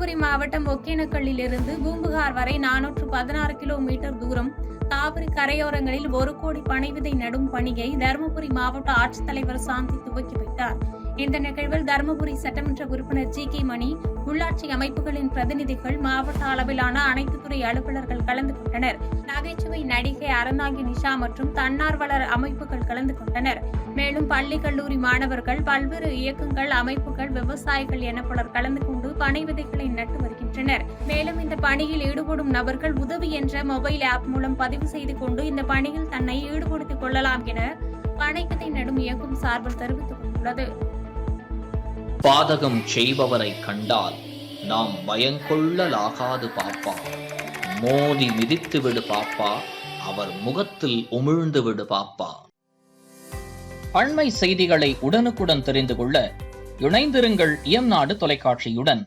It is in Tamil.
தருமபுரி மாவட்டம் ஒகேனக்கல்லில் இருந்து பூம்புகார் வரை 416 கிலோமீட்டர் தூரம் காவிரி கரையோரங்களில் 1 கோடி பனை விதை நடும் பணியை தருமபுரி மாவட்ட ஆட்சித்தலைவர் சாந்தி துவக்கி வைத்தார். இந்த நிகழ்வில் தருமபுரி சட்டமன்ற உறுப்பினர் ஜி. கே. மணி, உள்ளாட்சி அமைப்புகளின் பிரதிநிதிகள், மாவட்ட அளவிலான அனைத்து துறை அலுவலர்கள் கலந்து கொண்டனர். நகைச்சுவை நடிகை அறந்தாங்கி நிஷா மற்றும் தன்னார்வலர் அமைப்புகள் கலந்து கொண்டனர். மேலும் பள்ளி, கல்லூரி மாணவர்கள், பல்வேறு இயக்கங்கள், அமைப்புகள், விவசாயிகள் என பலர் கலந்து கொண்டு பனை விதைகளை நட்டு வருகின்றனர். மேலும் இந்த பணியில் ஈடுபடும் நபர்கள் உதவி என்ற மொபைல் ஆப் மூலம் பதிவு செய்து கொண்டு இந்த பணியில் தன்னை ஈடுபடுத்திக் கொள்ளலாம் என பனை விதை நடும் இயக்கம் சார்பில் தெரிவித்துக் கொண்டுள்ளது. பாதகம் செய்பவரை கண்டால் நாம் பயங்கொள்ளலாகாது பாப்பா, மோதி மிதித்து விடு பாப்பா, அவர் முகத்தில் உமிழ்ந்து விடு பாப்பா. அண்மை செய்திகளை உடனுக்குடன் தெரிந்து கொள்ள இணைந்திருங்கள் இயம்நாடு தொலைக்காட்சியுடன்.